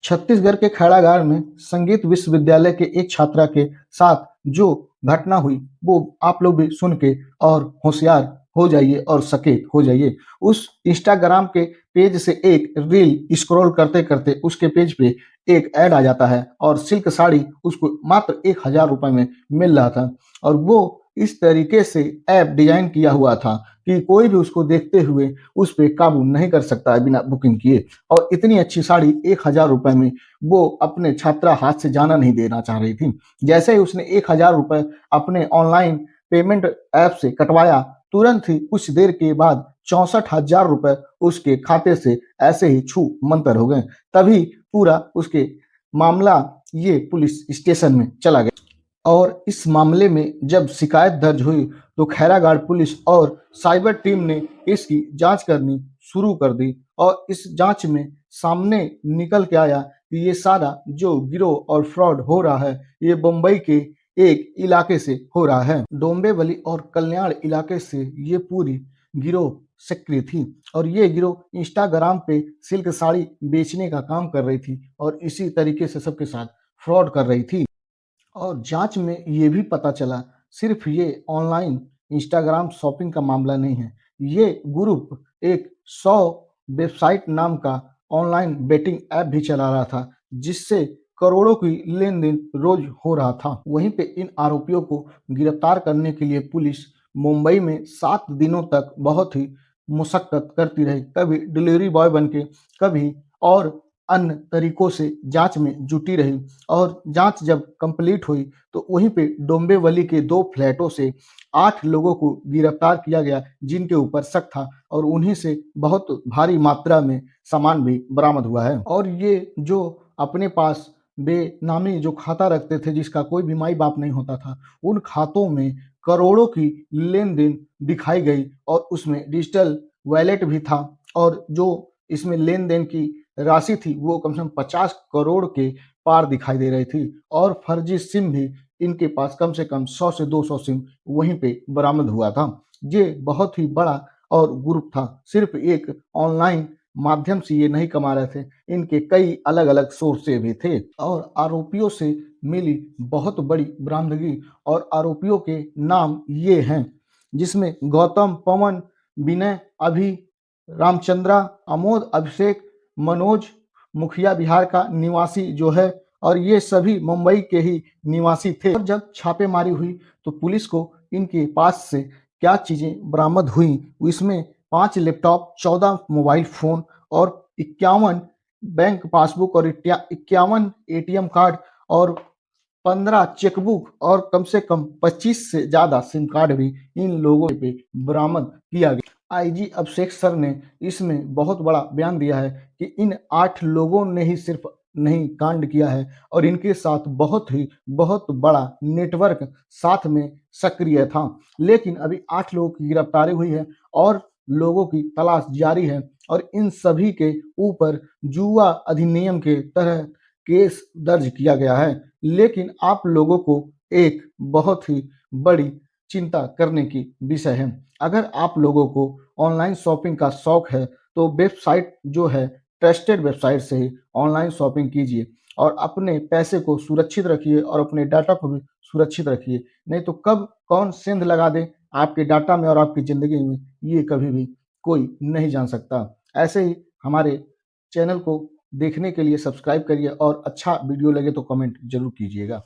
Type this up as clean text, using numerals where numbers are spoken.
छत्तीसगढ़ के खैरागढ़ में संगीत विश्वविद्यालय के एक छात्रा के साथ जो घटना हुई वो आप लोग भी सुन के और होशियार हो जाइए और सचेत हो जाइए। उस इंस्टाग्राम के पेज से एक रील स्क्रॉल करते-करते उसके पेज पे एक ऐड आ जाता है और सिल्क साड़ी उसको मात्र 1000 रुपए में मिल रहा था और वो इस तरीके से ऐप डिज़ाइन किया हुआ था कि कोई भी उसको देखते हुए उस पे काबू नहीं कर सकता है बिना बुकिंग किए। और इतनी अच्छी साड़ी 1000 रुपए में वो अपने छात्रा हाथ से जाना नहीं देना चाह रही थी। जैसे ही उसने 1000 रुपए अपने ऑनलाइन पेमेंट ऐप से कटवाया, तुरंत ही कुछ देर के बाद 64,000 रुपए उसके खाते से ऐसे ही छू-मंतर हो गए। तभी पूरा उसके मामला ये पुलिस स्टेशन में चला गया और इस मामले में जब शिकायत दर्ज हुई तो खैरागढ़ पुलिस और साइबर टीम ने इसकी जांच करनी शुरू कर दी और इस जांच में सामने निकल के आया कि ये सारा जो गिरोह और फ्रॉड हो रहा है ये बम्बई के एक इलाके से हो रहा है। डोंबिवली और कल्याण इलाके से ये पूरी गिरोह सक्रिय थी और ये गिरोह इंस्टाग्राम पे सिल्क साड़ी बेचने का काम कर रही थी और इसी तरीके से सबके साथ फ्रॉड कर रही थी। और जांच में ये भी पता चला सिर्फ ये ऑनलाइन इंस्टाग्राम शॉपिंग का मामला नहीं है। ये ग्रुप एक 100 वेबसाइट नाम का ऑनलाइन बेटिंग ऐप भी चला रहा था, जिससे करोड़ों की लेन-देन रोज हो रहा था। वहीं पे इन आरोपियों को गिरफ्तार करने के लिए पुलिस मुंबई में 7 दिनों तक बहुत ही मुशक्कत करती रही। कभी डिलीवरी बॉय बन के, कभी और अन्य तरीकों से जाँच में जुटी रही और जाँच जब कंप्लीट हुई तो वहीं पे डोंबिवली के 2 फ्लैटों से 8 लोगों को गिरफ्तार किया गया जिनके ऊपर शक था और उन्हीं से बहुत भारी मात्रा में सामान भी बरामद हुआ है। और ये जो अपने पास बेनामी जो खाता रखते थे जिसका कोई भी माई-बाप नहीं होता था, उन खातों में करोड़ों की लेन-देन दिखाई गई और उसमें डिजिटल वॉलेट भी था और जो इसमें लेन-देन की राशि थी वो कम से कम 50 करोड़ के पार दिखाई दे रही थी और फर्जी सिम भी इनके पास कम से कम 100 से 200 सिम वहीं पे बरामद हुआ था। ये बहुत ही बड़ा और ग्रुप था। सिर्फ एक ऑनलाइन माध्यम से ये नहीं कमा रहे थे, इनके कई अलग-अलग सोर्सें भी थे और आरोपियों से मिली बहुत बड़ी बरामदगी और आरोपियों के नाम ये हैं, जिसमें गौतम, पवन, विनय, अभि, रामचंद्रा, अमोद, अभिषेक, मनोज मुखिया बिहार का निवासी जो है और ये सभी मुंबई के ही निवासी थे। और जब छापेमारी हुई तो पुलिस को इनके पास से क्या चीजें बरामद हुई, इसमें 5 लैपटॉप, 14 मोबाइल फोन और 51 बैंक पासबुक और 51 एटीएम कार्ड और 15 चेकबुक और कम से कम 25 से ज़्यादा सिम कार्ड भी इन लोगों पे बरामद किया गया। आईजी अभिषेक सर ने इसमें बहुत बड़ा बयान दिया है कि इन 8 लोगों ने ही सिर्फ नहीं कांड किया है और इनके साथ बहुत बड़ा नेटवर्क साथ में सक्रिय था। लेकिन अभी 8 लोगों की गिरफ्तारी हुई है और लोगों की तलाश जारी है और इन सभी के ऊपर जुआ अधिनियम के तहत केस दर्ज किया गया है। लेकिन आप लोगों को एक बहुत ही बड़ी चिंता करने की विषय है। अगर आप लोगों को ऑनलाइन शॉपिंग का शौक है तो वेबसाइट जो है ट्रस्टेड वेबसाइट से ही ऑनलाइन शॉपिंग कीजिए और अपने पैसे को सुरक्षित रखिए और अपने डाटा को भी सुरक्षित रखिए। नहीं तो कब कौन सेंध लगा दे आपके डाटा में और आपकी ज़िंदगी में ये कभी भी कोई नहीं जान सकता। ऐसे ही हमारे चैनल को देखने के लिए सब्सक्राइब करिए और अच्छा वीडियो लगे तो कमेंट ज़रूर कीजिएगा।